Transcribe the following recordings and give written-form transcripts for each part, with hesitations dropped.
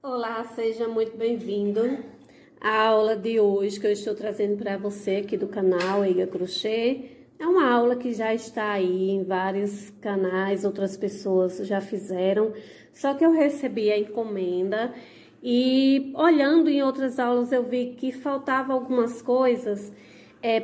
Olá, seja muito bem-vindo à aula de hoje que eu estou trazendo para você aqui do canal Eiga Crochê. É uma aula que já está aí em vários canais, outras pessoas já fizeram, só que eu recebi a encomenda e olhando em outras aulas eu vi que faltava algumas coisas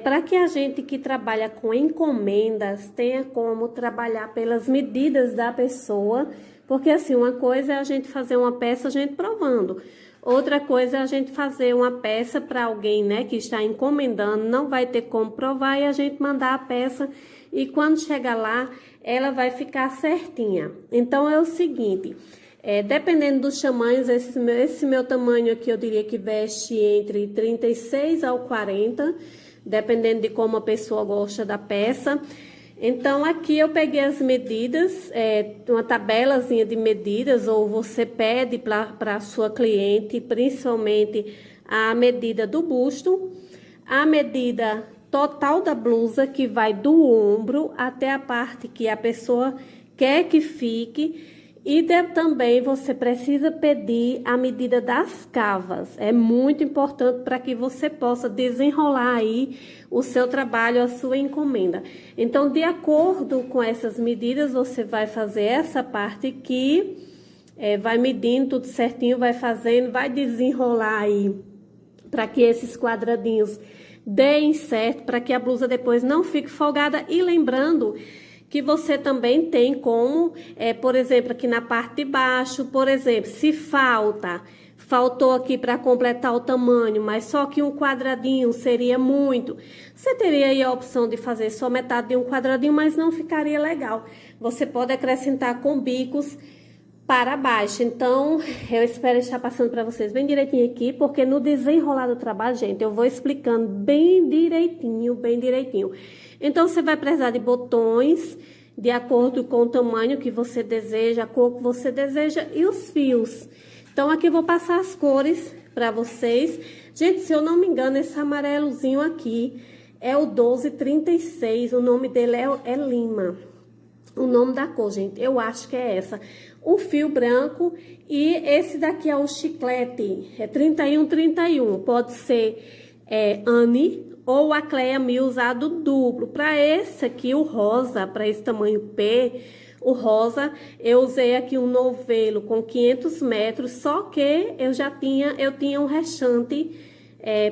para que a gente que trabalha com encomendas tenha como trabalhar pelas medidas da pessoa. Porque assim, uma coisa é a gente fazer uma peça, a gente provando. Outra coisa é a gente fazer uma peça para alguém, né, que está encomendando, não vai ter como provar e a gente mandar a peça e quando chegar lá, ela vai ficar certinha. Então, é o seguinte, dependendo dos tamanhos, esse meu tamanho aqui, eu diria que veste entre 36 ao 40, dependendo de como a pessoa gosta da peça. Então, aqui eu peguei as medidas, uma tabelazinha de medidas, ou você pede para a sua cliente, principalmente a medida do busto, a medida total da blusa, que vai do ombro até a parte que a pessoa quer que fique. E também você precisa pedir a medida das cavas. É muito importante para que você possa desenrolar aí o seu trabalho, a sua encomenda. Então, de acordo com essas medidas, você vai fazer essa parte aqui, vai medindo tudo certinho, vai fazendo, vai desenrolar aí para que esses quadradinhos deem certo, para que a blusa depois não fique folgada. E lembrando que você também tem como, por exemplo, aqui na parte de baixo, por exemplo, se faltou aqui para completar o tamanho, mas só que um quadradinho seria muito. Você teria aí a opção de fazer só metade de um quadradinho, mas não ficaria legal. Você pode acrescentar com bicos para baixo. Então, eu espero estar passando para vocês bem direitinho aqui, porque no desenrolar do trabalho, gente, eu vou explicando bem direitinho, bem direitinho. Então, você vai precisar de botões, de acordo com o tamanho que você deseja, a cor que você deseja e os fios. Então, aqui eu vou passar as cores para vocês. Gente, se eu não me engano, esse amarelozinho aqui é o 1236, o nome dele é Lima. O nome da cor, gente, eu acho que é essa. O fio branco e esse daqui é o chiclete, é 3131, pode ser Anne ou a Cleia Me usado duplo. Para esse aqui, o rosa, para esse tamanho P, o rosa, eu usei aqui um novelo com 500 metros, só que eu tinha um restante,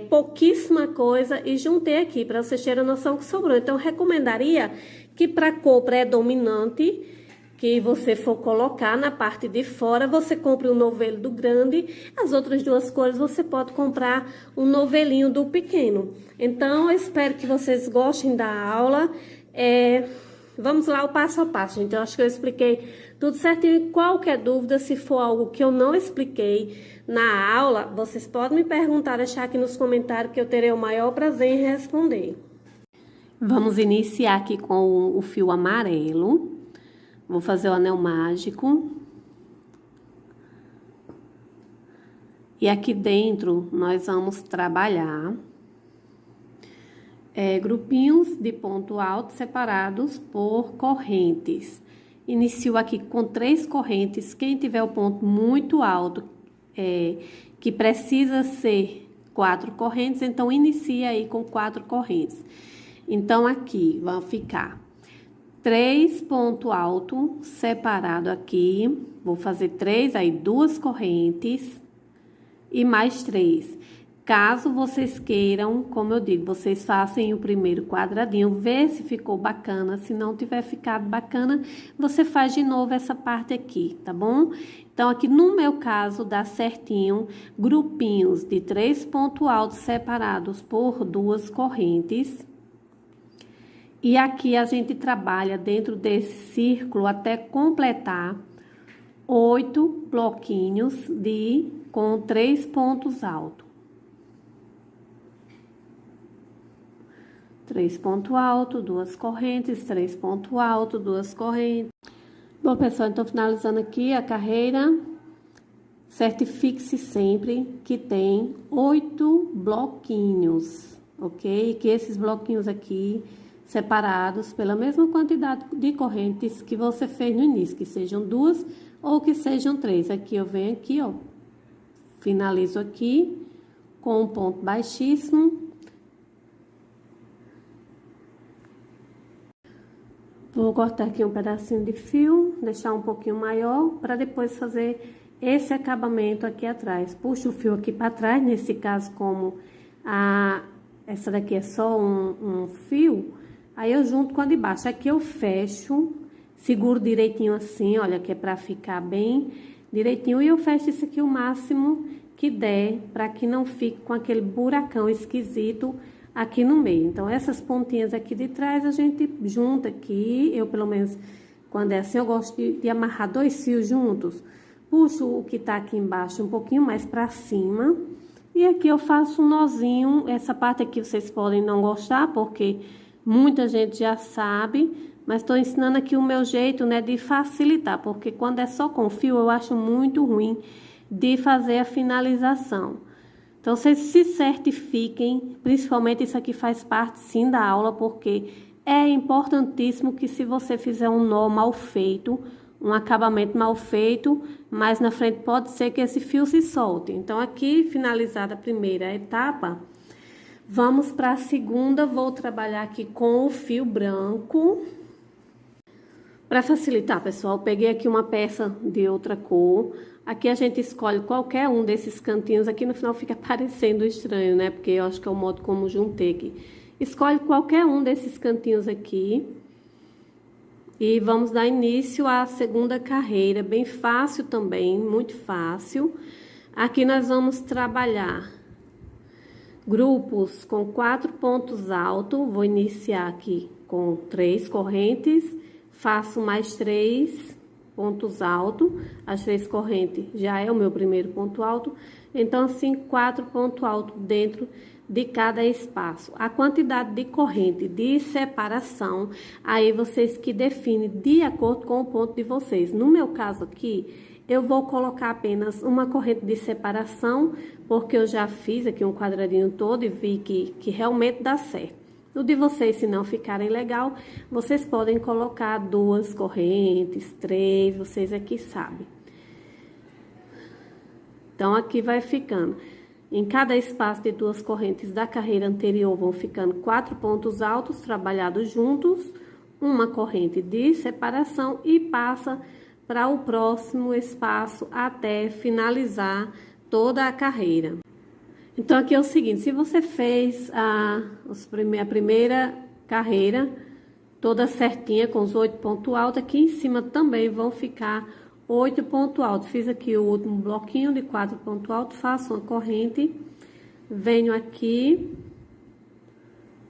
pouquíssima coisa, e juntei aqui, para vocês terem a noção que sobrou. Então, eu recomendaria que para cor predominante, que você for colocar na parte de fora, você compre um novelo do grande, as outras duas cores você pode comprar um novelinho do pequeno. Então, eu espero que vocês gostem da aula. Vamos lá, o passo a passo, gente. Eu acho que eu expliquei tudo certinho. Qualquer dúvida, se for algo que eu não expliquei na aula, vocês podem me perguntar, deixar aqui nos comentários, que eu terei o maior prazer em responder. Vamos iniciar aqui com o fio amarelo. Vou fazer o anel mágico. E aqui dentro nós vamos trabalhar grupinhos de ponto alto separados por correntes. Inicio aqui com 3 correntes. Quem tiver o ponto muito alto, que precisa ser 4 correntes, então inicia aí com 4 correntes. Então, aqui vão ficar 3 pontos altos separados aqui. Vou fazer 3, aí 2 correntes e mais 3. Caso vocês queiram, como eu digo, vocês façam o primeiro quadradinho, vê se ficou bacana. Se não tiver ficado bacana, você faz de novo essa parte aqui, tá bom? Então, aqui no meu caso, dá certinho grupinhos de 3 pontos altos separados por 2 correntes. E aqui a gente trabalha dentro desse círculo até completar 8 bloquinhos com 3 pontos altos. 3 pontos altos, 2 correntes, 3 pontos altos, 2 correntes. Bom, pessoal, então finalizando aqui a carreira, certifique-se sempre que tem 8 bloquinhos, ok? Que esses bloquinhos aqui separados pela mesma quantidade de correntes que você fez no início, que sejam 2 ou que sejam 3. Aqui eu venho aqui, ó, finalizo aqui com um ponto baixíssimo. Vou cortar aqui um pedacinho de fio, deixar um pouquinho maior, para depois fazer esse acabamento aqui atrás. Puxo o fio aqui para trás, nesse caso, como essa daqui é só um fio, aí eu junto com a de baixo. Aqui eu fecho, seguro direitinho assim, olha, que é para ficar bem direitinho, e eu fecho isso aqui o máximo que der, para que não fique com aquele buracão esquisito aqui no meio. Então, essas pontinhas aqui de trás, a gente junta aqui, eu pelo menos, quando é assim, eu gosto de amarrar 2 fios juntos. Puxo o que tá aqui embaixo um pouquinho mais pra cima, e aqui eu faço um nozinho. Essa parte aqui vocês podem não gostar, porque muita gente já sabe, mas tô ensinando aqui o meu jeito, né, de facilitar, porque quando é só com fio, eu acho muito ruim de fazer a finalização. Então, vocês se certifiquem, principalmente isso aqui faz parte sim da aula, porque é importantíssimo que se você fizer um nó mal feito, um acabamento mal feito, mais na frente pode ser que esse fio se solte. Então, aqui finalizada a primeira etapa, vamos para a segunda. Vou trabalhar aqui com o fio branco. Para facilitar, pessoal, peguei aqui uma peça de outra cor. Aqui a gente escolhe qualquer um desses cantinhos. Aqui no final fica parecendo estranho, né? Porque eu acho que é o modo como juntei aqui. Escolhe qualquer um desses cantinhos aqui. E vamos dar início à segunda carreira. Bem fácil também, muito fácil. Aqui nós vamos trabalhar grupos com 4 pontos altos. Vou iniciar aqui com 3 correntes. Faço mais 3 pontos altos, as 3 correntes já é o meu primeiro ponto alto, então assim 4 pontos altos dentro de cada espaço. A quantidade de corrente de separação, aí vocês que definem de acordo com o ponto de vocês. No meu caso aqui, eu vou colocar apenas uma corrente de separação, porque eu já fiz aqui um quadradinho todo e vi que realmente dá certo. No de vocês, se não ficarem legal, vocês podem colocar 2 correntes, 3, vocês aqui sabem. Então, aqui vai ficando. Em cada espaço de 2 correntes da carreira anterior, vão ficando 4 pontos altos trabalhados juntos, uma corrente de separação e passa para o próximo espaço até finalizar toda a carreira. Então, aqui é o seguinte, se você fez a primeira carreira toda certinha, com os 8 pontos altos, aqui em cima também vão ficar 8 pontos altos. Fiz aqui o último bloquinho de 4 pontos altos, faço uma corrente, venho aqui,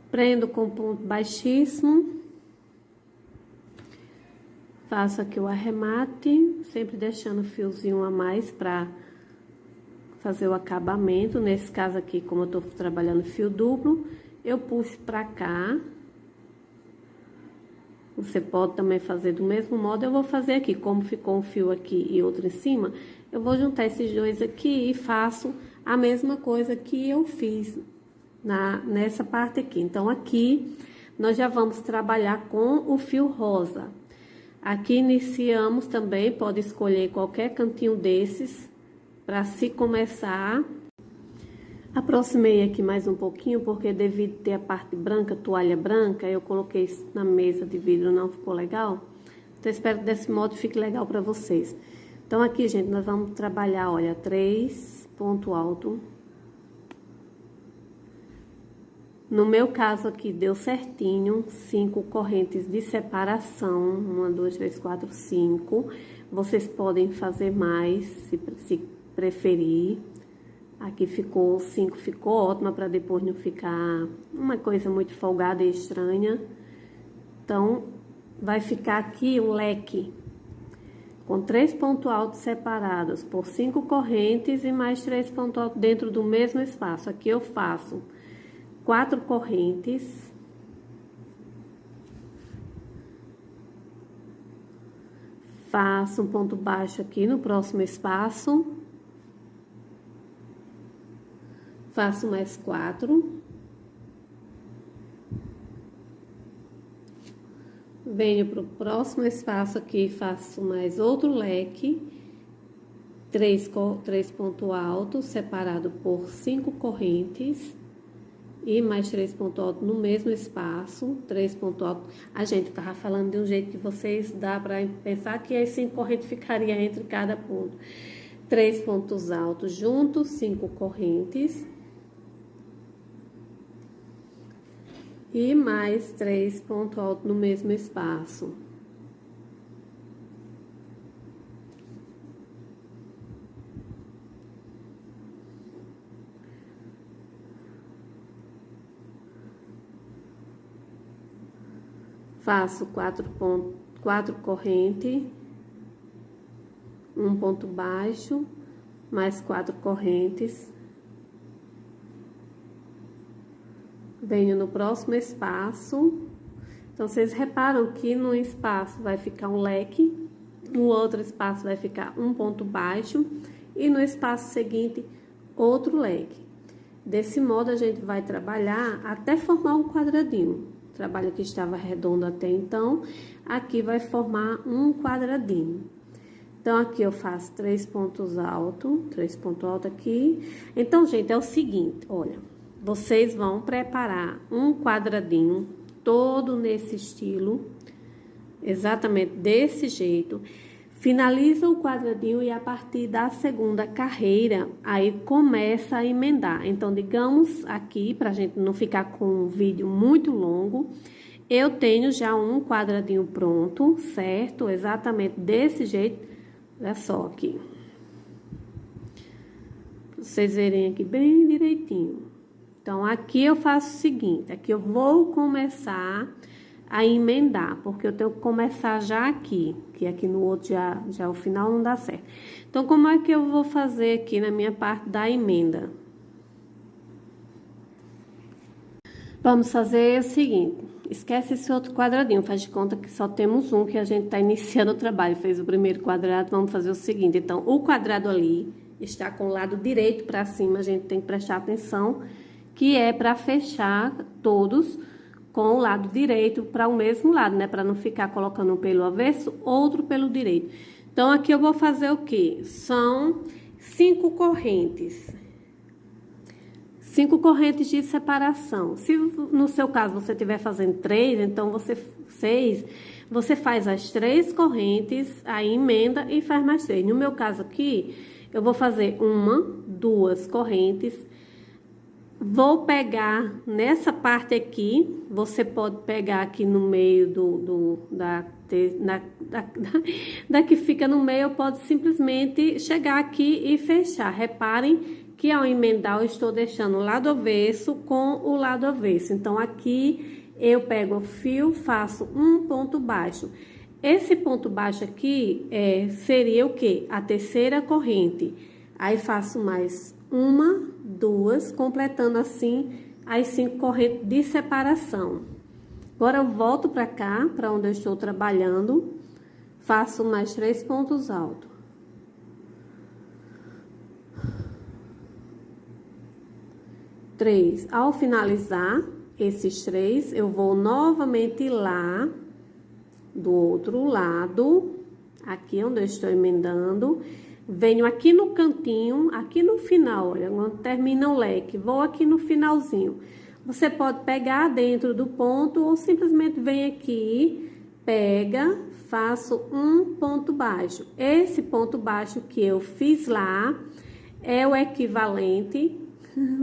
prendo com ponto baixíssimo, faço aqui o arremate, sempre deixando o fiozinho a mais para fazer o acabamento. Nesse caso aqui, como eu tô trabalhando fio duplo, eu puxo pra cá. Você pode também fazer do mesmo modo. Eu vou fazer aqui, como ficou um fio aqui e outro em cima, eu vou juntar esses dois aqui e faço a mesma coisa que eu fiz nessa parte aqui. Então, aqui, nós já vamos trabalhar com o fio rosa. Aqui iniciamos também, pode escolher qualquer cantinho desses, para se começar. Aproximei aqui mais um pouquinho, porque devido ter a parte branca, toalha branca, eu coloquei na mesa de vidro, não ficou legal. Então, espero que desse modo fique legal para vocês. Então, aqui, gente, nós vamos trabalhar, olha, 3 pontos altos. No meu caso aqui, deu certinho, 5 correntes de separação, 1, 2, 3, 4, 5. Vocês podem fazer mais, se preferir. Aqui ficou 5, ficou ótima, para depois não ficar uma coisa muito folgada e estranha. Então, vai ficar aqui um leque com 3 pontos altos separados por 5 correntes e mais 3 pontos altos dentro do mesmo espaço. Aqui eu faço 4 correntes. Faço um ponto baixo aqui no próximo espaço. Faço mais 4. Venho para o próximo espaço aqui, faço mais outro leque. três pontos altos, separado por 5 correntes. E mais 3 pontos altos no mesmo espaço, 3 pontos altos. A gente tava falando de um jeito que vocês dá para pensar que as 5 correntes ficariam entre cada ponto. 3 pontos altos juntos, 5 correntes. E mais 3 pontos altos no mesmo espaço. Faço 4 correntes, um ponto baixo, mais 4 correntes. Venho no próximo espaço. Então, vocês reparam que no espaço vai ficar um leque, no outro espaço vai ficar um ponto baixo e no espaço seguinte, outro leque. Desse modo, a gente vai trabalhar até formar um quadradinho. O trabalho que estava redondo até então, aqui vai formar um quadradinho. Então, aqui eu faço 3 pontos altos aqui. Então, gente, é o seguinte, olha, vocês vão preparar um quadradinho todo nesse estilo, exatamente desse jeito. Finaliza o quadradinho e a partir da segunda carreira, aí começa a emendar. Então, digamos aqui, pra gente não ficar com um vídeo muito longo, eu tenho já um quadradinho pronto, certo? Exatamente desse jeito. Olha só aqui. Pra vocês verem aqui bem direitinho. Então, aqui eu faço o seguinte, aqui eu vou começar a emendar, porque eu tenho que começar já aqui, que aqui no outro já o final não dá certo. Então, como é que eu vou fazer aqui na minha parte da emenda? Vamos fazer o seguinte, esquece esse outro quadradinho, faz de conta que só temos um, que a gente tá iniciando o trabalho, fez o primeiro quadrado, vamos fazer o seguinte, então, o quadrado ali está com o lado direito para cima, a gente tem que prestar atenção, que é para fechar todos com o lado direito para o mesmo lado, né? Para não ficar colocando um pelo avesso, outro pelo direito. Então, aqui eu vou fazer o quê? São 5 correntes. 5 correntes de separação. Se no seu caso você estiver fazendo 3, então você faz as 3 correntes, aí emenda e faz mais 3. No meu caso aqui, eu vou fazer 1, 2 correntes. Vou pegar nessa parte aqui, você pode pegar aqui no meio da que fica no meio, pode simplesmente chegar aqui e fechar. Reparem que ao emendar eu estou deixando o lado avesso com o lado avesso. Então, aqui eu pego o fio, faço um ponto baixo. Esse ponto baixo aqui seria o quê? A terceira corrente. Aí, faço mais 1, 2, completando assim as 5 correntes de separação. Agora, eu volto para cá, para onde eu estou trabalhando, faço mais 3 pontos altos. Três. Ao finalizar esses 3, eu vou novamente lá do outro lado, aqui onde eu estou emendando. Venho aqui no cantinho, aqui no final, olha, quando termina o leque, vou aqui no finalzinho. Você pode pegar dentro do ponto ou simplesmente vem aqui, pega, faço um ponto baixo. Esse ponto baixo que eu fiz lá é o equivalente,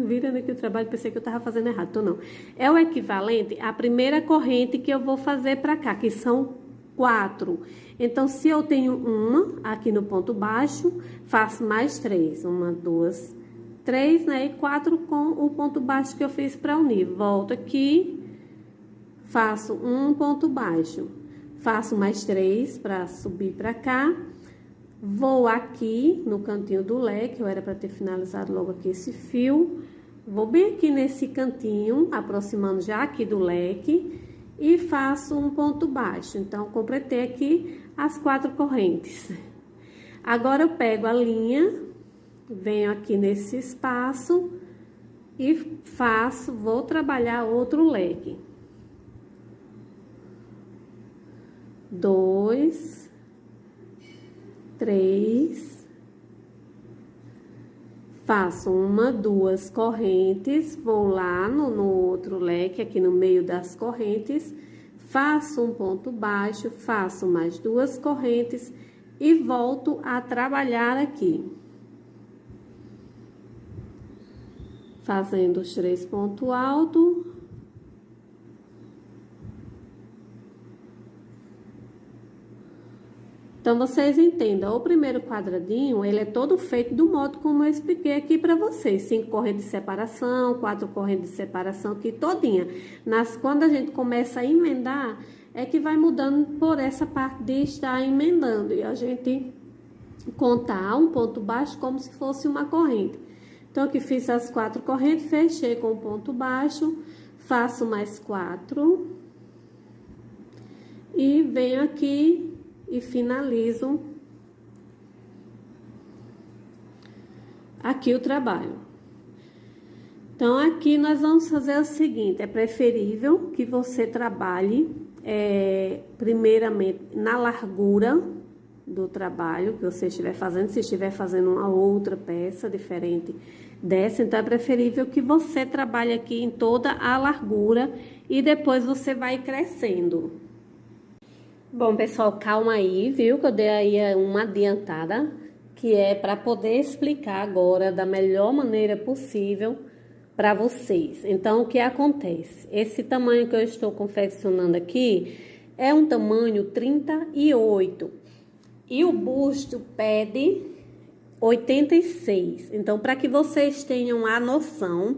virando aqui o trabalho, pensei que eu tava fazendo errado, então não. É o equivalente à primeira corrente que eu vou fazer pra cá, que são 4. Então, se eu tenho uma aqui no ponto baixo, faço mais 3. 1, 2, 3, né? E 4 com o ponto baixo que eu fiz para unir. Volto aqui, faço um ponto baixo. Faço mais 3 para subir para cá. Vou aqui no cantinho do leque, eu era para ter finalizado logo aqui esse fio. Vou bem aqui nesse cantinho, aproximando já aqui do leque. E faço um ponto baixo. Então, completei aqui as 4 correntes. Agora, eu pego a linha, venho aqui nesse espaço e vou trabalhar outro leque. 2, 3, faço uma, duas correntes, vou lá no outro leque, aqui no meio das correntes, faço um ponto baixo, faço mais duas correntes e volto a trabalhar aqui. Fazendo os 3 pontos altos. Então, vocês entendam, o primeiro quadradinho, ele é todo feito do modo como eu expliquei aqui pra vocês. 5 correntes de separação, 4 correntes de separação aqui todinha. Quando a gente começa a emendar, é que vai mudando por essa parte de estar emendando. E a gente contar um ponto baixo como se fosse uma corrente. Então, aqui fiz as 4 correntes, fechei com o ponto baixo, faço mais 4. E venho aqui e finalizo aqui o trabalho. Então, aqui nós vamos fazer o seguinte, é preferível que você trabalhe, primeiramente, na largura do trabalho que você estiver fazendo, se estiver fazendo uma outra peça diferente dessa, então é preferível que você trabalhe aqui em toda a largura e depois você vai crescendo. Bom, pessoal, calma aí, viu? Que eu dei aí uma adiantada, que é para poder explicar agora da melhor maneira possível para vocês. Então, o que acontece? Esse tamanho que eu estou confeccionando aqui é um tamanho 38 e o busto pede 86. Então, para que vocês tenham a noção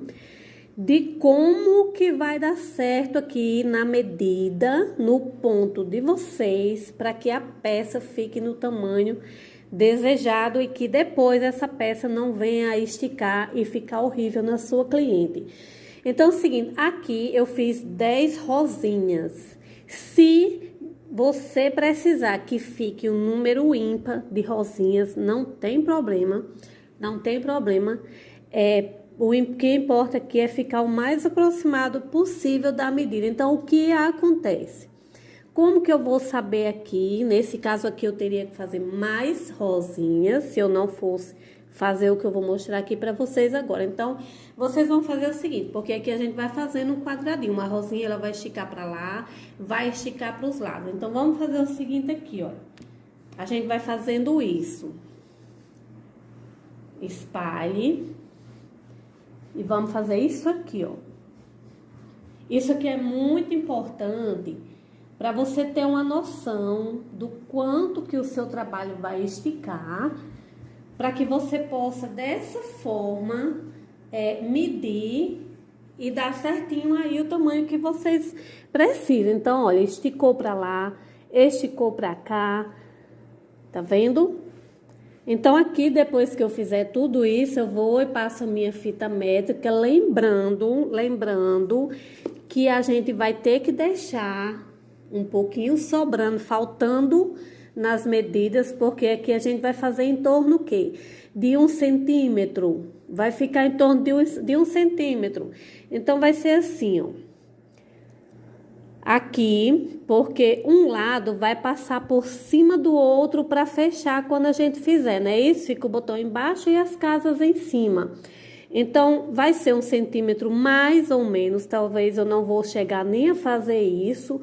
de como que vai dar certo aqui na medida, no ponto de vocês, para que a peça fique no tamanho desejado e que depois essa peça não venha a esticar e ficar horrível na sua cliente. Então, é o seguinte, aqui eu fiz 10 rosinhas. Se você precisar que fique um número ímpar de rosinhas, não tem problema, não tem problema. O que importa aqui é ficar o mais aproximado possível da medida. Então, o que acontece? Como que eu vou saber aqui? Nesse caso aqui, eu teria que fazer mais rosinhas, se eu não fosse fazer o que eu vou mostrar aqui pra vocês agora. Então, vocês vão fazer o seguinte, porque aqui a gente vai fazendo um quadradinho. Uma rosinha, ela vai esticar pra lá, vai esticar pros lados. Então, vamos fazer o seguinte aqui, ó. A gente vai fazendo isso. Espalhe. E vamos fazer isso aqui, ó. Isso aqui é muito importante para você ter uma noção do quanto que o seu trabalho vai esticar, para que você possa, dessa forma, medir e dar certinho aí o tamanho que vocês precisam. Então, olha, esticou para lá, esticou para cá, tá vendo? Então, aqui, depois que eu fizer tudo isso, eu vou e passo a minha fita métrica, lembrando que a gente vai ter que deixar um pouquinho sobrando, faltando nas medidas, porque aqui a gente vai fazer em torno, o quê? De 1 centímetro. Vai ficar em torno de 1 centímetro. Então, vai ser assim, ó. Aqui, porque um lado vai passar por cima do outro para fechar quando a gente fizer, né? Isso, fica o botão embaixo e as casas em cima. Então, vai ser 1 centímetro mais ou menos, talvez eu não vou chegar nem a fazer isso,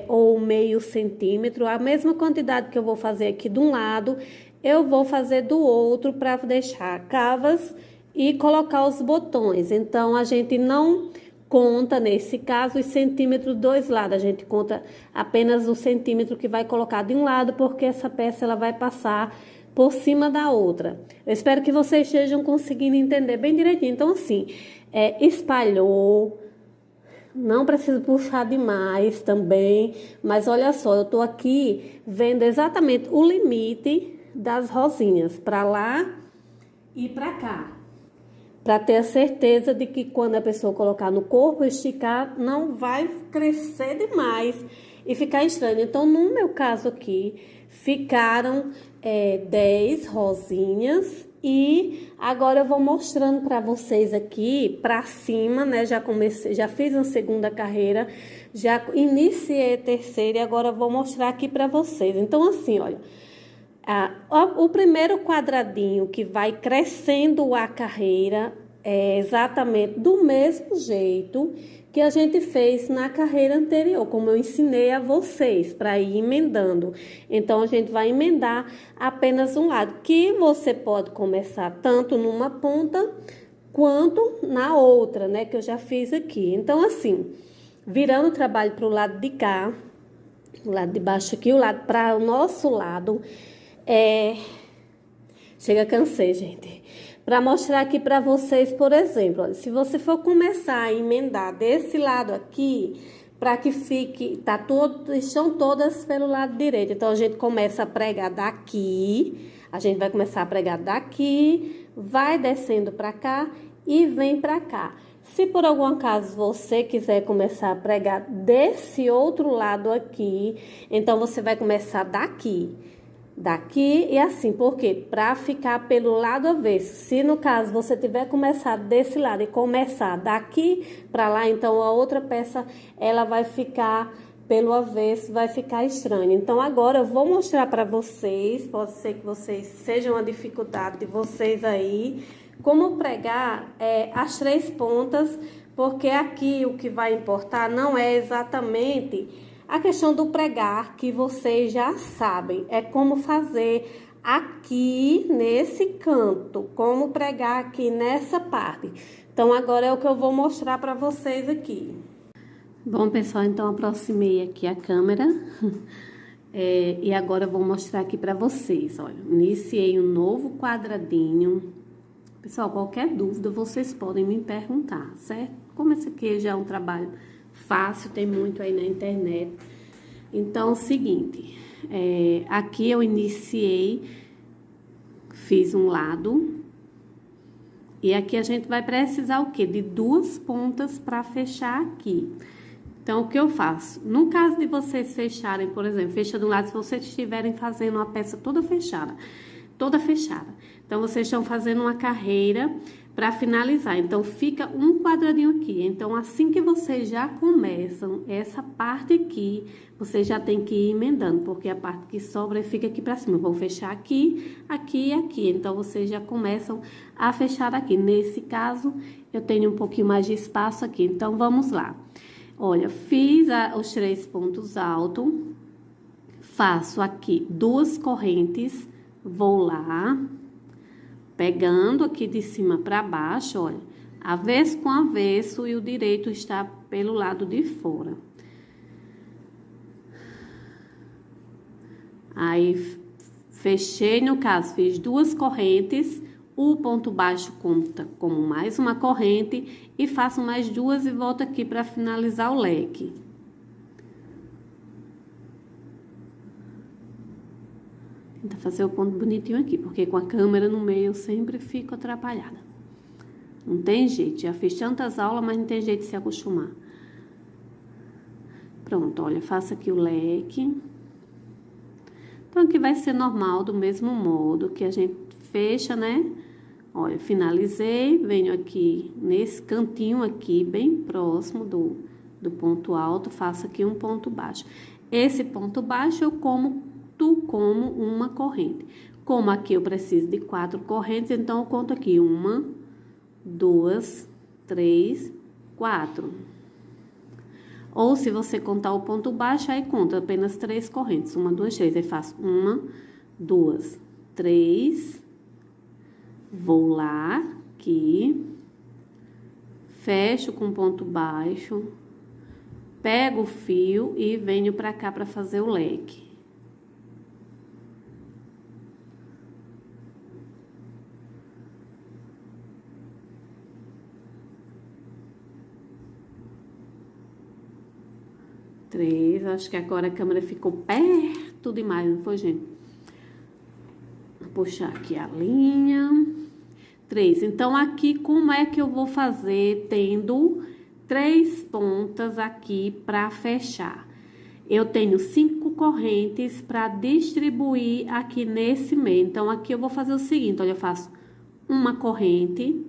ou meio centímetro. A mesma quantidade que eu vou fazer aqui de um lado, eu vou fazer do outro para deixar cavas e colocar os botões. Então, a gente não conta, nesse caso, os centímetros dois lados. A gente conta apenas o centímetro que vai colocar de um lado, porque essa peça ela vai passar por cima da outra. Eu espero que vocês estejam conseguindo entender bem direitinho. Então, assim, espalhou, não preciso puxar demais também, mas olha só, eu tô aqui vendo exatamente o limite das rosinhas, para lá e para cá, para ter a certeza de que quando a pessoa colocar no corpo, esticar, não vai crescer demais e ficar estranho. Então, no meu caso aqui, ficaram 10 rosinhas e agora eu vou mostrando para vocês aqui para cima, né? Já fiz a segunda carreira, já iniciei a terceira e agora eu vou mostrar aqui para vocês. Então, assim, olha, O primeiro quadradinho que vai crescendo a carreira é exatamente do mesmo jeito que a gente fez na carreira anterior, como eu ensinei a vocês, para ir emendando. Então, a gente vai emendar apenas um lado, que você pode começar tanto numa ponta quanto na outra, né, que eu já fiz aqui. Então, assim, virando o trabalho para o lado de cá, o lado de baixo aqui, o lado para o nosso lado, chega, cansei, gente. Para mostrar aqui para vocês, por exemplo, olha, se você for começar a emendar desse lado aqui, para que fique, estão todas pelo lado direito. Então, a gente começa a pregar daqui, a gente vai começar a pregar daqui, vai descendo para cá e vem para cá. Se por algum acaso você quiser começar a pregar desse outro lado aqui, então você vai começar daqui e assim, por quê? Para ficar pelo lado avesso. Se no caso você tiver começado desse lado e começar daqui para lá, então a outra peça ela vai ficar pelo avesso, vai ficar estranha. Então agora eu vou mostrar para vocês, pode ser que vocês sejam uma dificuldade de vocês aí, como pregar as 3 pontas, porque aqui o que vai importar não é exatamente a questão do pregar, que vocês já sabem, é como fazer aqui nesse canto, como pregar aqui nessa parte. Então, agora é o que eu vou mostrar para vocês aqui. Bom, pessoal, então aproximei aqui a câmera e agora eu vou mostrar aqui para vocês. Olha, iniciei um novo quadradinho. Pessoal, qualquer dúvida vocês podem me perguntar, certo? Como esse aqui já é um trabalho fácil, tem muito aí na internet. Então, é o seguinte, aqui eu iniciei, fiz um lado, e aqui a gente vai precisar o quê? De 2 pontas para fechar aqui. Então, o que eu faço? No caso de vocês fecharem, por exemplo, fecha de um lado, se vocês estiverem fazendo uma peça toda fechada. Então, vocês estão fazendo uma carreira para finalizar. Então, fica um quadradinho aqui. Então, assim que vocês já começam essa parte aqui, vocês já tem que ir emendando, porque a parte que sobra fica aqui para cima. Vou fechar aqui, aqui e aqui. Então, vocês já começam a fechar aqui. Nesse caso, eu tenho um pouquinho mais de espaço aqui. Então, vamos lá. Olha, fiz os 3 pontos altos. Faço aqui 2 correntes. Vou lá, pegando aqui de cima para baixo, olha, avesso com avesso e o direito está pelo lado de fora. Aí, fechei, no caso, fiz 2 correntes, o ponto baixo conta como mais uma corrente e faço mais 2 e volto aqui para finalizar o leque. Tentar fazer o ponto bonitinho aqui, porque com a câmera no meio eu sempre fico atrapalhada. Não tem jeito, já fiz tantas aulas, mas não tem jeito de se acostumar. Pronto, olha, faço aqui o leque. Então, aqui vai ser normal, do mesmo modo que a gente fecha, né? Olha, finalizei, venho aqui nesse cantinho aqui, bem próximo do ponto alto, faço aqui um ponto baixo. Esse ponto baixo eu como uma corrente. Como aqui eu preciso de 4 correntes, então eu conto aqui 1, 2, 3, 4. Ou se você contar o ponto baixo, aí conta apenas 3 correntes. 1, 2, 3. Aí faço 1, 2, 3. Vou lá, aqui. Fecho com ponto baixo. Pego o fio e venho pra cá pra fazer o leque. Acho que agora a câmera ficou perto demais, não foi, gente? Vou puxar aqui a linha. 3. Então, aqui, como é que eu vou fazer tendo 3 pontas aqui para fechar? Eu tenho 5 correntes para distribuir aqui nesse meio. Então, aqui eu vou fazer o seguinte, olha, eu faço uma corrente,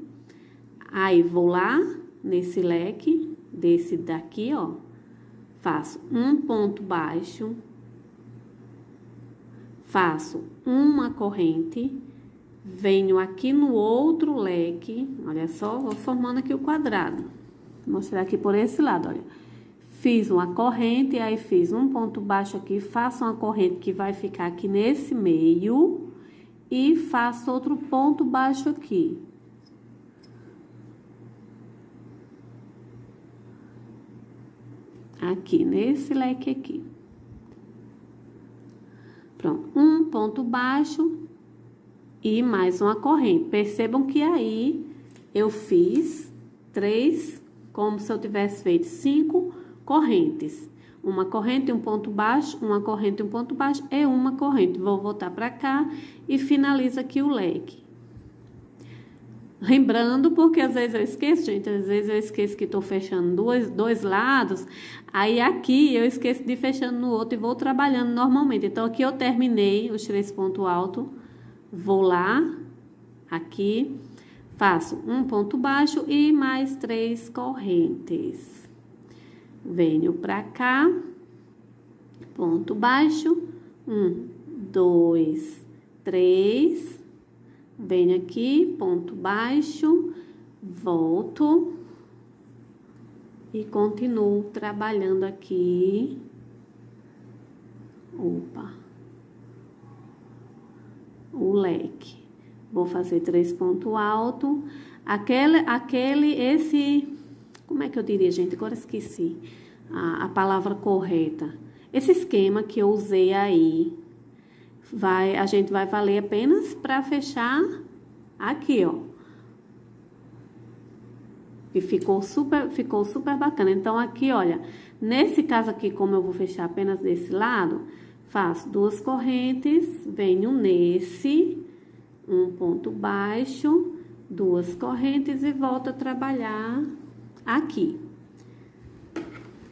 aí vou lá nesse leque, desse daqui, ó. Faço um ponto baixo, faço uma corrente, venho aqui no outro leque, olha só, vou formando aqui o quadrado. Vou mostrar aqui por esse lado, olha. Fiz uma corrente, aí fiz um ponto baixo aqui, faço uma corrente que vai ficar aqui nesse meio e faço outro ponto baixo aqui. Aqui, nesse leque aqui. Pronto, um ponto baixo e mais uma corrente. Percebam que aí eu fiz 3, como se eu tivesse feito 5 correntes. Uma corrente e um ponto baixo, uma corrente e um ponto baixo e uma corrente. Vou voltar pra cá e finalizo aqui o leque. Lembrando, porque às vezes eu esqueço, gente, às vezes eu esqueço que tô fechando dois lados, aí aqui eu esqueço de ir fechando no outro e vou trabalhando normalmente. Então, aqui eu terminei os 3 pontos altos, vou lá, aqui, faço um ponto baixo e mais 3 correntes. Venho pra cá, ponto baixo, 1, 2, 3... Venho aqui, ponto baixo, volto e continuo trabalhando aqui. Opa! O leque. Vou fazer 3 pontos altos. Como é que eu diria, gente? Agora esqueci a palavra correta. Esse esquema que eu usei aí. A gente vai valer apenas para fechar aqui, ó. E ficou super bacana. Então, aqui, olha, nesse caso aqui, como eu vou fechar apenas desse lado, faço 2 correntes, venho nesse, um ponto baixo, 2 correntes e volto a trabalhar aqui.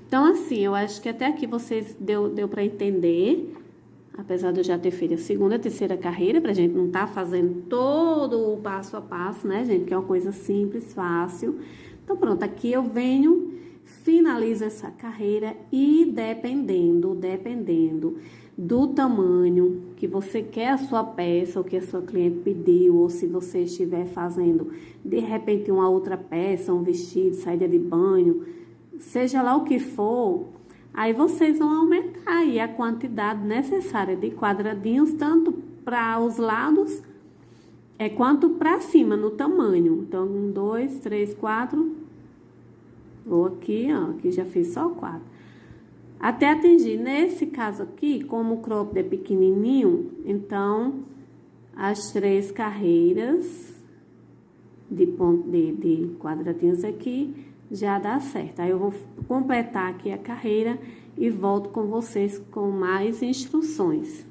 Então, assim, eu acho que até aqui vocês deu para entender. Apesar de eu já ter feito a segunda, terceira carreira, pra gente não tá fazendo todo o passo a passo, né, gente? Que é uma coisa simples, fácil. Então, pronto, aqui eu venho, finalizo essa carreira e dependendo do tamanho que você quer a sua peça, ou que a sua cliente pediu, ou se você estiver fazendo, de repente, uma outra peça, um vestido, saída de banho, seja lá o que for... Aí, vocês vão aumentar aí a quantidade necessária de quadradinhos, tanto para os lados, quanto para cima, no tamanho. Então, 1, 2, 3, 4. Vou aqui, ó, aqui já fiz só 4. Até atingir, nesse caso aqui, como o cropped é pequenininho, então, as 3 carreiras de quadradinhos aqui... já dá certo. Aí eu vou completar aqui a carreira e volto com vocês com mais instruções.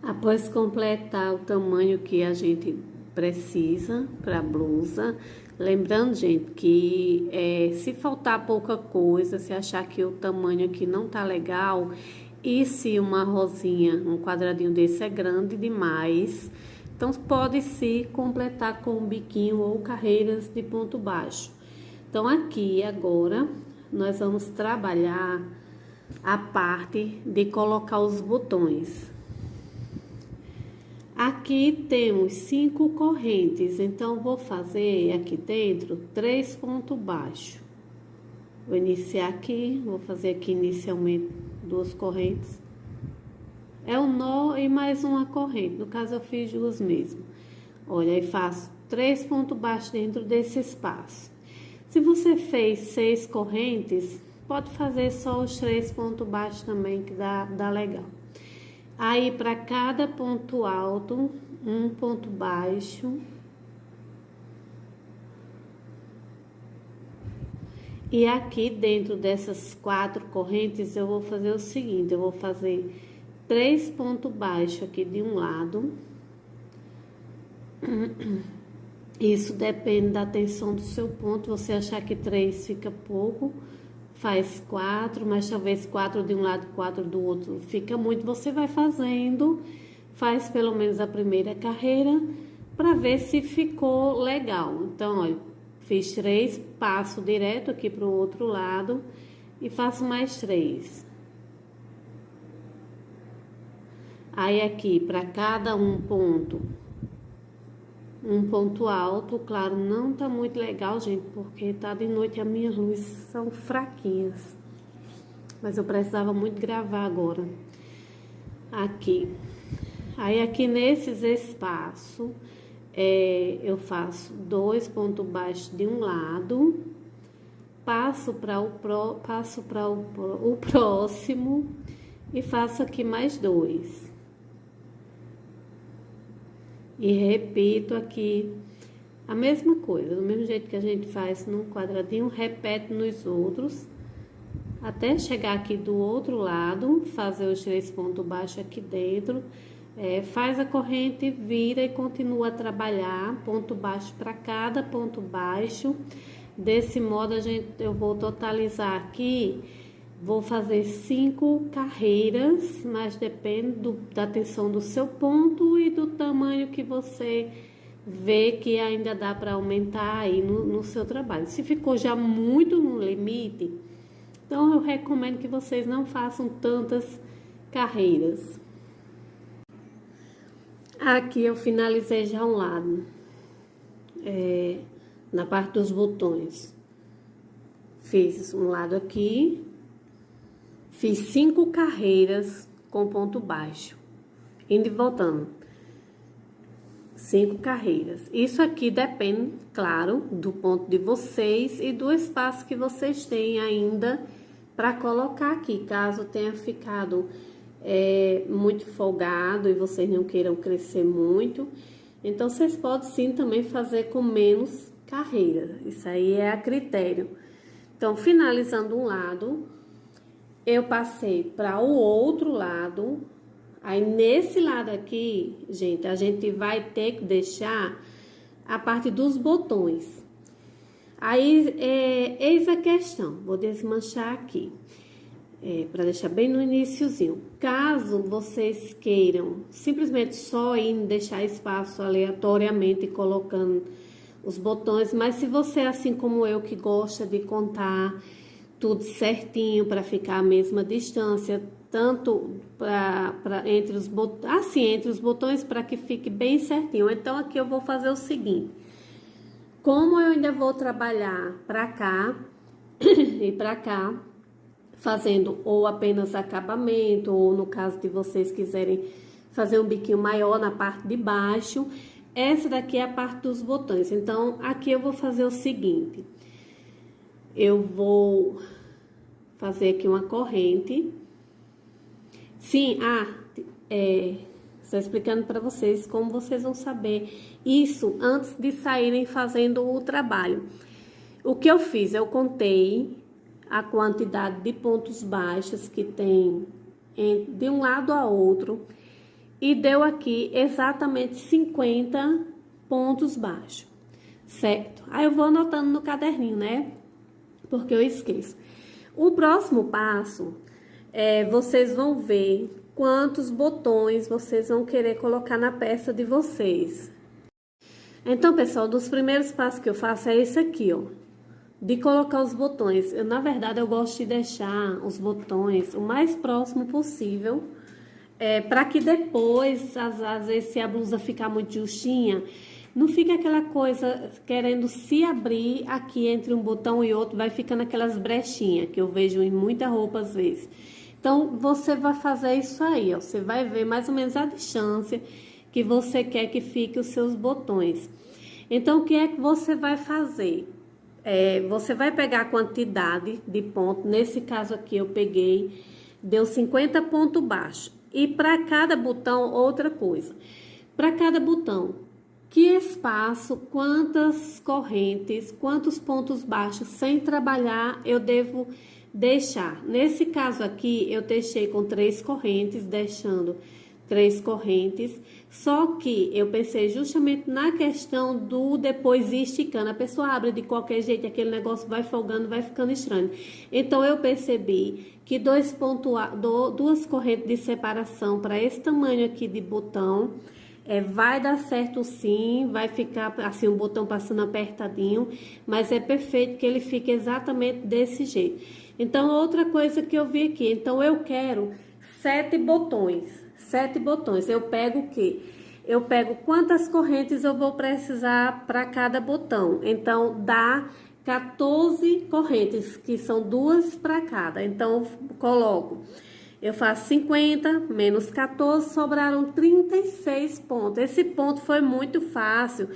Após completar o tamanho que a gente precisa para a blusa, lembrando, gente, que se faltar pouca coisa, se achar que o tamanho aqui não tá legal, e se uma rosinha, um quadradinho desse é grande demais... Então, pode-se completar com um biquinho ou carreiras de ponto baixo. Então, aqui agora, nós vamos trabalhar a parte de colocar os botões. Aqui temos 5 correntes, então, vou fazer aqui dentro 3 pontos baixos. Vou iniciar aqui, vou fazer aqui inicialmente 2 correntes. É um nó e mais uma corrente, no caso eu fiz 2 mesmo. Olha, aí faço 3 pontos baixos dentro desse espaço. Se você fez 6 correntes, pode fazer só os 3 pontos baixos também, que dá legal. Aí, para cada ponto alto, um ponto baixo. E aqui dentro dessas 4 correntes, eu vou fazer o seguinte, eu vou fazer 3 pontos baixos aqui de um lado. Isso depende da tensão do seu ponto. Você achar que 3 fica pouco, faz 4, mas talvez 4 de um lado, 4 do outro fica muito. Você vai fazendo, faz pelo menos a primeira carreira para ver se ficou legal. Então, olha, fiz 3, passo direto aqui para o outro lado e faço mais 3. Aí aqui, para cada um ponto alto, claro, não tá muito legal, gente, porque tá de noite e as minhas luzes são fraquinhas. Mas eu precisava muito gravar agora. Aqui. Aí aqui nesses espaços, eu faço 2 pontos baixos de um lado, passo para o próximo e faço aqui mais 2. E repito aqui a mesma coisa, do mesmo jeito que a gente faz num quadradinho, repete nos outros, até chegar aqui do outro lado, fazer os 3 pontos baixos aqui dentro, faz a corrente, vira e continua a trabalhar, ponto baixo para cada ponto baixo. Desse modo, eu vou totalizar aqui, vou fazer 5 carreiras, mas depende da tensão do seu ponto e do tamanho que você vê que ainda dá para aumentar aí no seu trabalho. Se ficou já muito no limite, então eu recomendo que vocês não façam tantas carreiras. Aqui eu finalizei já um lado, na parte dos botões. Fiz um lado aqui, fiz 5 carreiras com ponto baixo, indo e voltando. 5 carreiras. Isso aqui depende, claro, do ponto de vocês e do espaço que vocês têm ainda para colocar aqui, caso tenha ficado muito folgado e vocês não queiram crescer muito, então vocês podem sim também fazer com menos carreiras, isso aí é a critério. Então, finalizando um lado, eu passei para o outro lado, aí nesse lado aqui, gente, a gente vai ter que deixar a parte dos botões. Aí, eis a questão, vou desmanchar aqui. Para deixar bem no iniciozinho. Caso vocês queiram simplesmente só ir deixar espaço aleatoriamente colocando os botões, mas se você, assim como eu, que gosta de contar tudo certinho para ficar a mesma distância, tanto entre os botões para que fique bem certinho. Então aqui eu vou fazer o seguinte: como eu ainda vou trabalhar para cá e para cá, fazendo ou apenas acabamento, ou no caso de vocês quiserem fazer um biquinho maior na parte de baixo, essa daqui é a parte dos botões. Então, aqui eu vou fazer o seguinte: eu vou fazer aqui uma corrente. Sim, estou explicando para vocês como vocês vão saber isso antes de saírem fazendo o trabalho. O que eu fiz? Eu contei a quantidade de pontos baixos que tem de um lado a outro e deu aqui exatamente 50 pontos baixos, certo? Aí eu vou anotando no caderninho, né? Porque eu esqueço. O próximo passo vocês vão ver quantos botões vocês vão querer colocar na peça de vocês. Então, pessoal, dos primeiros passos que eu faço é esse aqui, ó, de colocar os botões. Na verdade, eu gosto de deixar os botões o mais próximo possível, para que depois, às vezes, se a blusa ficar muito justinha, não fica aquela coisa querendo se abrir aqui entre um botão e outro, vai ficando aquelas brechinhas que eu vejo em muita roupa às vezes. Então, você vai fazer isso aí, ó, você vai ver mais ou menos a distância que você quer que fique os seus botões. Então, o que é que você vai fazer? Você vai pegar a quantidade de ponto, nesse caso aqui eu peguei, deu 50 pontos baixos. E para cada botão, outra coisa. Para cada botão, que espaço, quantas correntes, quantos pontos baixos sem trabalhar eu devo deixar? Nesse caso aqui, eu deixei com 3 correntes, deixando 3 correntes, só que eu pensei justamente na questão do depois ir esticando. A pessoa abre de qualquer jeito, aquele negócio vai folgando, vai ficando estranho. Então, eu percebi que 2 correntes de separação para esse tamanho aqui de botão, vai dar certo sim, vai ficar assim o botão passando apertadinho, mas é perfeito que ele fique exatamente desse jeito. Então, outra coisa que eu vi aqui, então eu quero 7 botões, 7 botões. Eu pego o quê? Eu pego quantas correntes eu vou precisar para cada botão. Então, dá 14 correntes, que são 2 para cada. Então, eu faço 50 menos 14, sobraram 36 pontos. Esse ponto foi muito fácil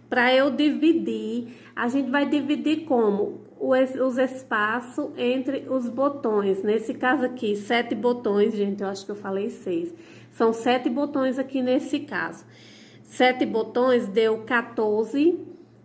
para eu dividir. A gente vai dividir como? Os espaços entre os botões. Nesse caso aqui, 7 botões, gente, eu acho que eu falei 6. São 7 botões aqui nesse caso. 7 botões deu 14,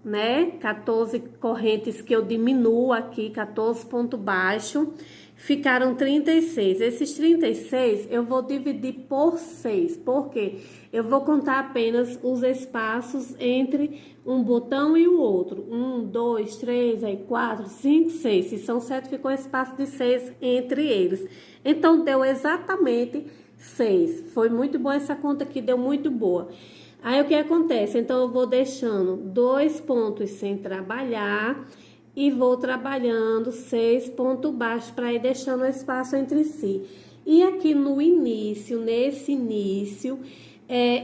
né? 14 correntes que eu diminuo aqui, 14 ponto baixo. Ficaram 36. Esses 36 eu vou dividir por 6. Por quê? Eu vou contar apenas os espaços entre um botão e o outro. 1, 2, 3, aí 4, 5, 6. Se são 7, ficou espaço de 6 entre eles. Então, deu exatamente 6. Foi muito boa essa conta aqui, deu muito boa. Aí, o que acontece? Então, eu vou deixando 2 pontos sem trabalhar e vou trabalhando 6 pontos baixos para ir deixando espaço entre si. E aqui no início, nesse início,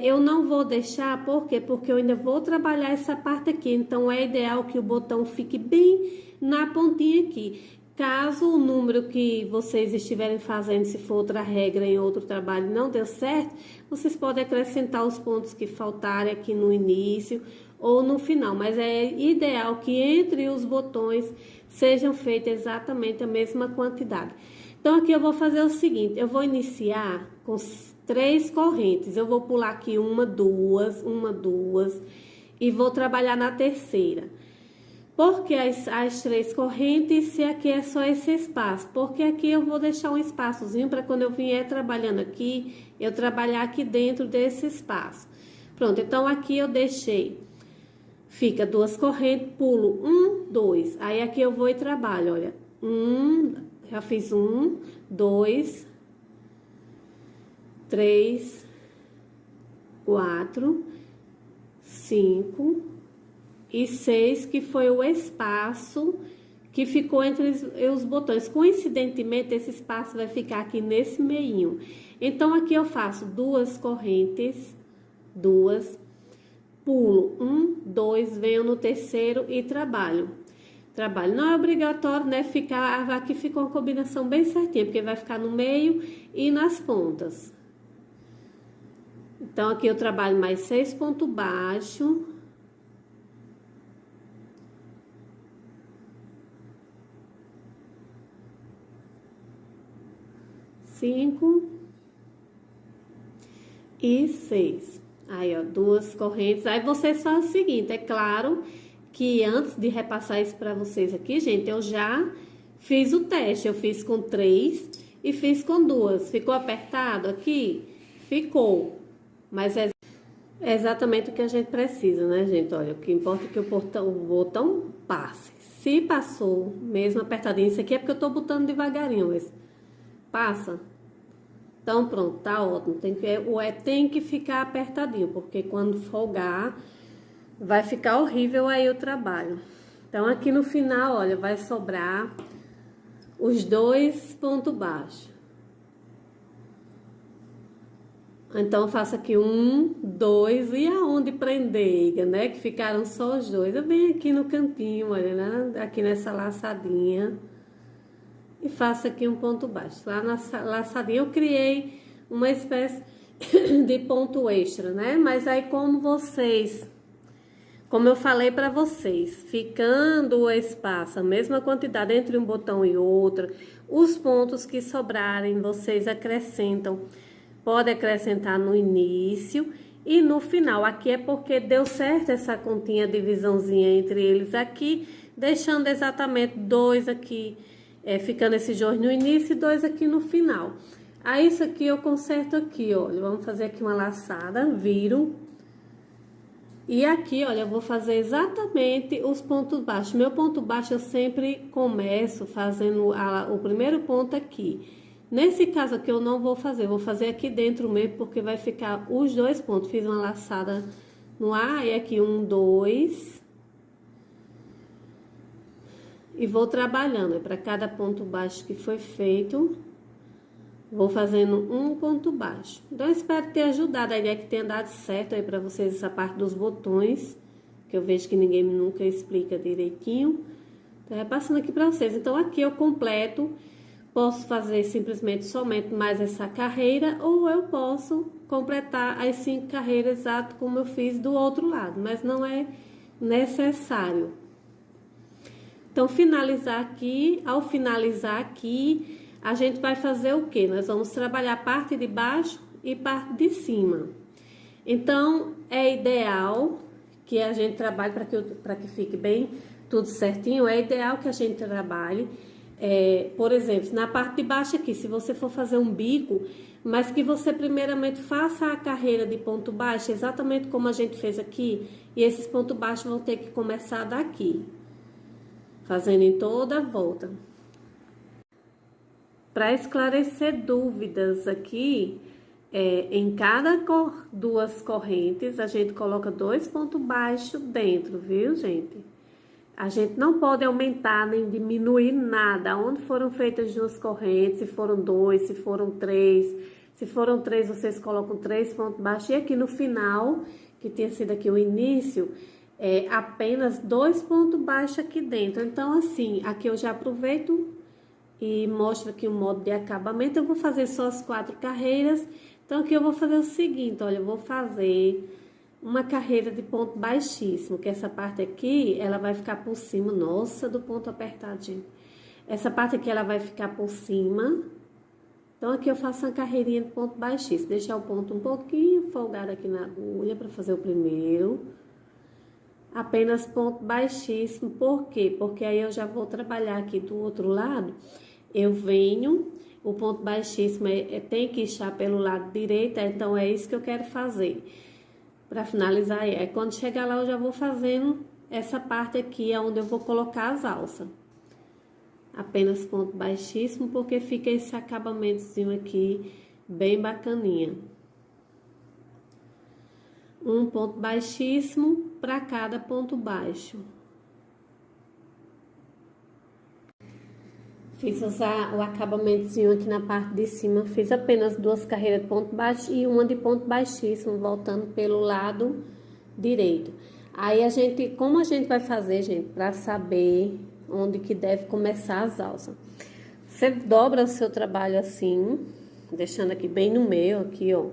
eu não vou deixar, por quê? Porque eu ainda vou trabalhar essa parte aqui, então é ideal que o botão fique bem na pontinha aqui. Caso o número que vocês estiverem fazendo, se for outra regra em outro trabalho, não deu certo, vocês podem acrescentar os pontos que faltarem aqui no início ou no final, mas é ideal que entre os botões sejam feitas exatamente a mesma quantidade. Então, aqui eu vou fazer o seguinte, eu vou iniciar com 3 correntes, eu vou pular aqui uma, duas, e vou trabalhar na terceira. Porque as 3 correntes, se aqui é só esse espaço? Porque aqui eu vou deixar um espaçozinho para quando eu vier trabalhando aqui, eu trabalhar aqui dentro desse espaço. Pronto, então aqui eu deixei, fica 2 correntes, pulo 1, 2. Aí aqui eu vou e trabalho, olha, já fiz 1, 2, 3, 4, 5 e 6, que foi o espaço que ficou entre os botões. Coincidentemente, esse espaço vai ficar aqui nesse meinho. Então, aqui eu faço 2 correntes, 2, pulo 1, 2, venho no terceiro e trabalho. Não é obrigatório, né, ficar, aqui ficou uma combinação bem certinha, porque vai ficar no meio e nas pontas. Então, aqui eu trabalho mais 6 pontos baixos. Cinco e 6. Aí, ó, 2 correntes. Aí, vocês fazem o seguinte, é claro que antes de repassar isso pra vocês aqui, gente, eu já fiz o teste. Eu fiz com 3 e fiz com 2. Ficou apertado aqui? Ficou. Mas é exatamente o que a gente precisa, né, gente? Olha, o que importa é que o botão passe. Se passou, mesmo apertadinho, isso aqui é porque eu tô botando devagarinho, mas passa. Então, pronto, tá ótimo. Tem que ficar apertadinho, porque quando folgar, vai ficar horrível aí o trabalho. Então, aqui no final, olha, vai sobrar os 2 pontos baixos. Então, eu faço aqui 1, 2, e aonde prender, né? Que ficaram só os 2. Eu venho aqui no cantinho, olha, né? Aqui nessa laçadinha. E faço aqui um ponto baixo. Lá na laçadinha eu criei uma espécie de ponto extra, né? Mas aí como eu falei pra vocês, ficando o espaço, a mesma quantidade entre um botão e outro, os pontos que sobrarem, vocês acrescentam. Pode acrescentar no início e no final. Aqui é porque deu certo essa continha, divisãozinha entre eles aqui, deixando exatamente 2 aqui, ficando esses 2 no início e 2 aqui no final. Aí, isso aqui eu conserto aqui, olha, vamos fazer aqui uma laçada, viro. E aqui, olha, eu vou fazer exatamente os pontos baixos. Meu ponto baixo eu sempre começo fazendo o primeiro ponto aqui. Nesse caso aqui eu não vou fazer aqui dentro mesmo, porque vai ficar os 2 pontos. Fiz uma laçada no ar e aqui 1, 2. E vou trabalhando, para cada ponto baixo que foi feito, Vou fazendo um ponto baixo. Então, eu espero ter ajudado, a ideia que tenha dado certo aí pra vocês essa parte dos botões, que eu vejo que ninguém nunca explica direitinho. Tô repassando aqui pra vocês. Então, aqui eu completo, posso fazer simplesmente somente mais essa carreira, ou eu posso completar as 5 carreiras exato como eu fiz do outro lado, mas não é necessário. Então, finalizar aqui, ao finalizar aqui, a gente vai fazer o quê? Nós vamos trabalhar a parte de baixo e parte de cima. Então, é ideal que a gente trabalhe para que fique bem tudo certinho, é ideal que a gente trabalhe, por exemplo, na parte de baixo aqui, se você for fazer um bico, mas que você primeiramente faça a carreira de ponto baixo, exatamente como a gente fez aqui, e esses pontos baixos vão ter que começar daqui, fazendo em toda a volta. Para esclarecer dúvidas aqui, em cada duas correntes, a gente coloca 2 pontos baixos dentro, viu, gente? A gente não pode aumentar nem diminuir nada. Onde foram feitas 2 correntes, se foram 2, se foram 3. Se foram 3, vocês colocam 3 pontos baixos. E aqui no final, que tinha sido aqui o início, apenas 2 pontos baixos aqui dentro. Então, assim, aqui eu já aproveito e mostro aqui o modo de acabamento. Eu vou fazer só as 4 carreiras. Então, aqui eu vou fazer o seguinte, olha, eu vou fazer uma carreira de ponto baixíssimo, que essa parte aqui, ela vai ficar por cima, nossa, do ponto apertado, gente. Essa parte aqui, ela vai ficar por cima. Então, aqui eu faço uma carreirinha de ponto baixíssimo. Deixar o ponto um pouquinho folgado aqui na agulha para fazer o primeiro. Apenas ponto baixíssimo, por quê? Porque aí eu já vou trabalhar aqui do outro lado. Eu venho, o ponto baixíssimo tem que estar pelo lado direito, então é isso que eu quero fazer. Para finalizar aí, quando chegar lá eu já vou fazendo essa parte aqui, onde eu vou colocar as alças. Apenas ponto baixíssimo, porque fica esse acabamentozinho aqui, bem bacaninha. Um ponto baixíssimo para cada ponto baixo. Fiz o acabamentozinho aqui na parte de cima, fiz apenas 2 carreiras de ponto baixo e uma de ponto baixíssimo, voltando pelo lado direito. Aí como a gente vai fazer, gente, para saber onde que deve começar as alças? Você dobra o seu trabalho assim, deixando aqui bem no meio, aqui, ó.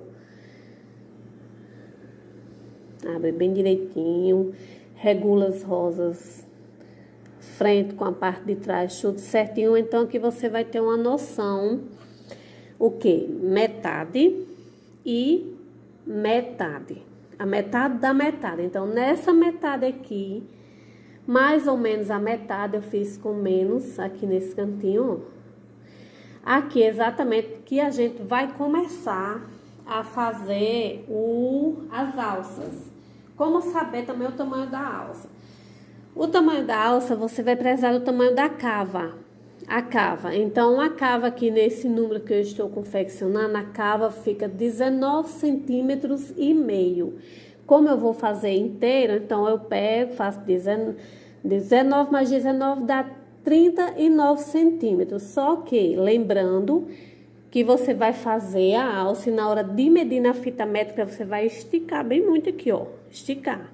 Abre bem direitinho, regula as rosas frente com a parte de trás, tudo certinho. Então, aqui você vai ter uma noção, o que? Metade e metade. A metade da metade. Então, nessa metade aqui, mais ou menos a metade eu fiz com menos, aqui nesse cantinho, ó. Aqui, exatamente, que a gente vai começar a fazer as alças. Como saber também o tamanho da alça? O tamanho da alça, você vai precisar do tamanho da cava. A cava. Então, a cava aqui nesse número que eu estou confeccionando, a cava fica 19 centímetros e meio. Como eu vou fazer inteiro, então eu pego, faço 19 mais 19 dá 39 centímetros. Só que, lembrando que você vai fazer a alça e na hora de medir na fita métrica, você vai esticar bem muito aqui, ó. Esticar.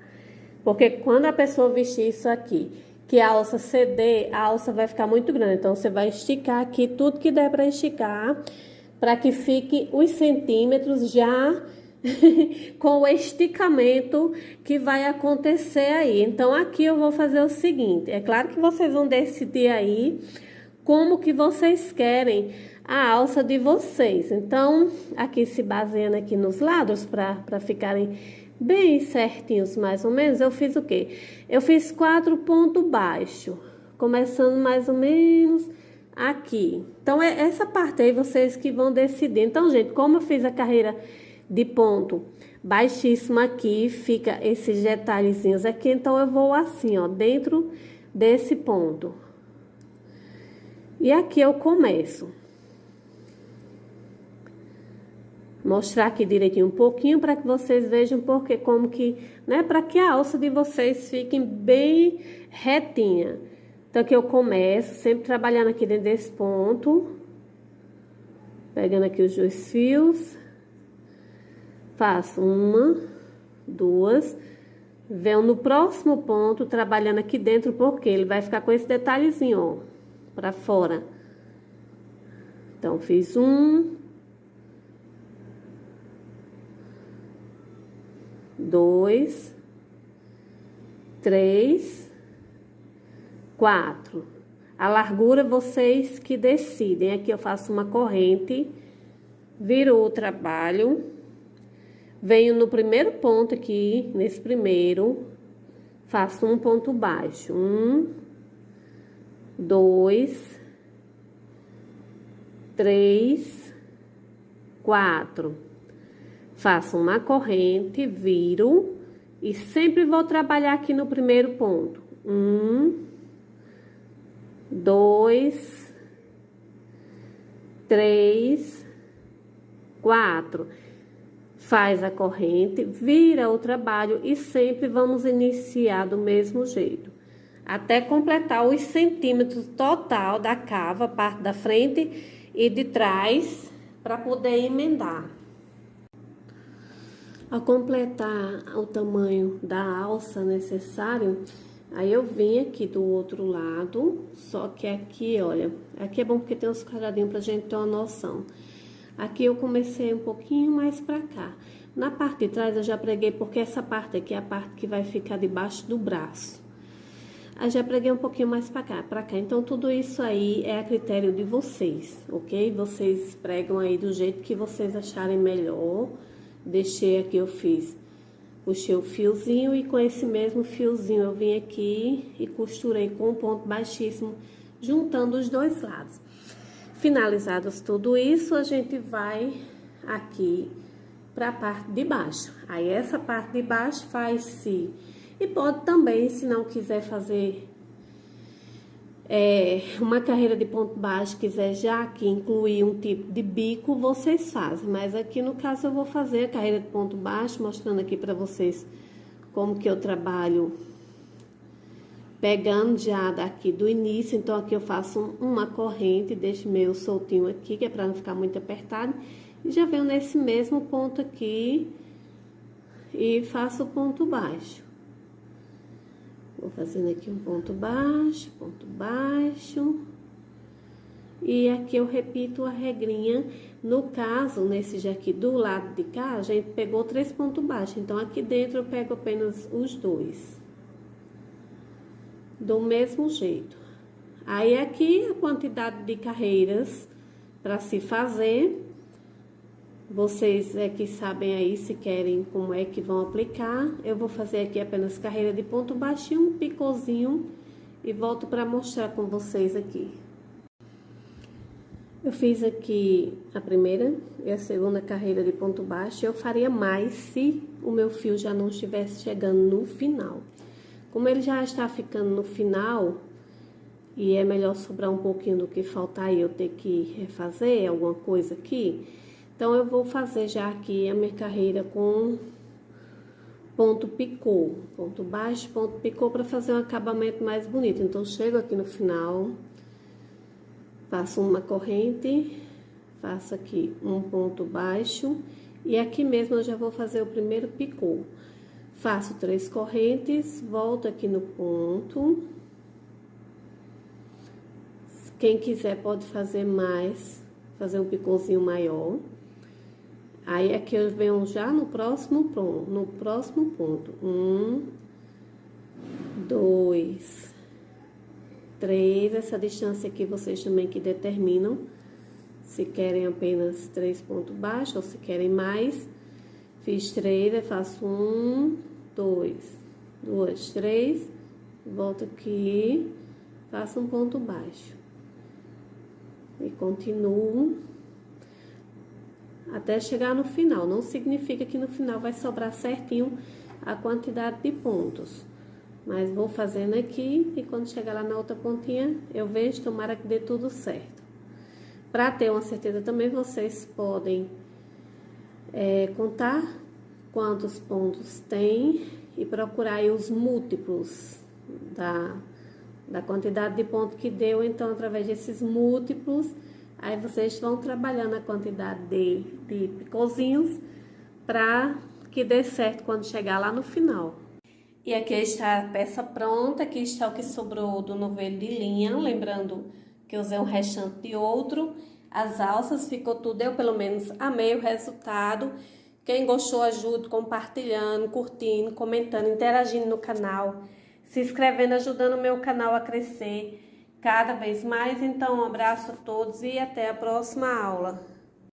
Porque quando a pessoa vestir isso aqui, que a alça ceder, a alça vai ficar muito grande. Então, você vai esticar aqui tudo que der para esticar, para que fique os centímetros já com o esticamento que vai acontecer aí. Então, aqui eu vou fazer o seguinte. É claro que vocês vão decidir aí como que vocês querem a alça de vocês. Então, aqui se baseando aqui nos lados, para ficarem bem certinhos, mais ou menos, eu fiz o quê? Eu fiz 4 pontos baixos, começando mais ou menos aqui. Então, é essa parte aí vocês que vão decidir. Então, gente, como eu fiz a carreira de ponto baixíssimo aqui, fica esses detalhezinhos aqui, então eu vou assim, ó, dentro desse ponto. E aqui eu começo. Mostrar aqui direitinho um pouquinho para que vocês vejam porque como que, né, para que a alça de vocês fiquem bem retinha. Então aqui eu começo sempre trabalhando aqui dentro desse ponto. Pegando aqui os 2 fios, faço 1, 2, venho no próximo ponto, trabalhando aqui dentro, porque ele vai ficar com esse detalhezinho, ó, pra fora. Então, fiz 1, 2, 3, 4. A largura vocês que decidem. Aqui eu faço uma corrente, viro o trabalho, venho no primeiro ponto aqui, nesse primeiro, faço um ponto baixo. 1, 2, 3, 4. Faço uma corrente, viro e sempre vou trabalhar aqui no primeiro ponto. 1, 2, 3, 4. Faz a corrente, vira o trabalho e sempre vamos iniciar do mesmo jeito, até completar os centímetros total da cava, parte da frente e de trás, para poder emendar. Ao completar o tamanho da alça necessário, aí eu vim aqui do outro lado, só que aqui, olha, aqui é bom porque tem uns quadradinhos pra gente ter uma noção. Aqui eu comecei um pouquinho mais pra cá. Na parte de trás eu já preguei, porque essa parte aqui é a parte que vai ficar debaixo do braço. Aí já preguei um pouquinho mais pra cá. Então, tudo isso aí é a critério de vocês, ok? Vocês pregam aí do jeito que vocês acharem melhor. Deixei aqui, eu fiz, puxei o fiozinho e com esse mesmo fiozinho eu vim aqui e costurei com um ponto baixíssimo, juntando os dois lados. Finalizados tudo isso, a gente vai aqui para a parte de baixo. Aí essa parte de baixo faz-se, e pode também, se não quiser fazer uma carreira de ponto baixo, quiser já aqui incluir um tipo de bico, vocês fazem. Mas aqui no caso eu vou fazer a carreira de ponto baixo, mostrando aqui para vocês como que eu trabalho, pegando já daqui do início. Então aqui eu faço uma corrente, deixo meio soltinho aqui, que é para não ficar muito apertado, e já venho nesse mesmo ponto aqui e faço o ponto baixo. Vou fazendo aqui um ponto baixo, e aqui eu repito a regrinha. No caso, nesse aqui do lado de cá, a gente pegou 3 pontos baixos, então aqui dentro eu pego apenas os 2. Do mesmo jeito. Aí aqui a quantidade de carreiras para se fazer, vocês é que sabem aí se querem como é que vão aplicar. Eu vou fazer aqui apenas carreira de ponto baixinho, um picôzinho, e volto para mostrar com vocês aqui. Eu fiz aqui a primeira e a segunda carreira de ponto baixo. Eu faria mais se o meu fio já não estivesse chegando no final. Como ele já está ficando no final, e é melhor sobrar um pouquinho do que faltar e eu ter que refazer alguma coisa aqui, então eu vou fazer já aqui a minha carreira com ponto picô, ponto baixo, ponto picô, para fazer um acabamento mais bonito. Então, chego aqui no final, faço uma corrente, faço aqui um ponto baixo, e aqui mesmo eu já vou fazer o primeiro picô. Faço 3 correntes, volto aqui no ponto. Quem quiser pode fazer mais, fazer um picôzinho maior. Aí aqui eu venho já no próximo ponto. 1, 2, 3. Essa distância aqui vocês também que determinam, se querem apenas 3 pontos baixos ou se querem mais. Fiz 3, eu faço 1, 2, 3, volto aqui, faço um ponto baixo e continuo até chegar no final. Não significa que no final vai sobrar certinho a quantidade de pontos, mas vou fazendo aqui e quando chegar lá na outra pontinha eu vejo, tomara que dê tudo certo. Para ter uma certeza também, vocês podem contar quantos pontos tem e procurar aí os múltiplos da quantidade de pontos que deu. Então, através desses múltiplos, Aí vocês vão trabalhando a quantidade de picôzinhos para que dê certo quando chegar lá no final. E aqui está a peça pronta, aqui está o que sobrou do novelo de linha, lembrando que eu usei um restante de outro. As alças ficou tudo, eu pelo menos amei o resultado. Quem gostou, ajude compartilhando, curtindo, comentando, interagindo no canal, se inscrevendo, ajudando o meu canal a crescer cada vez mais. Então, um abraço a todos e até a próxima aula.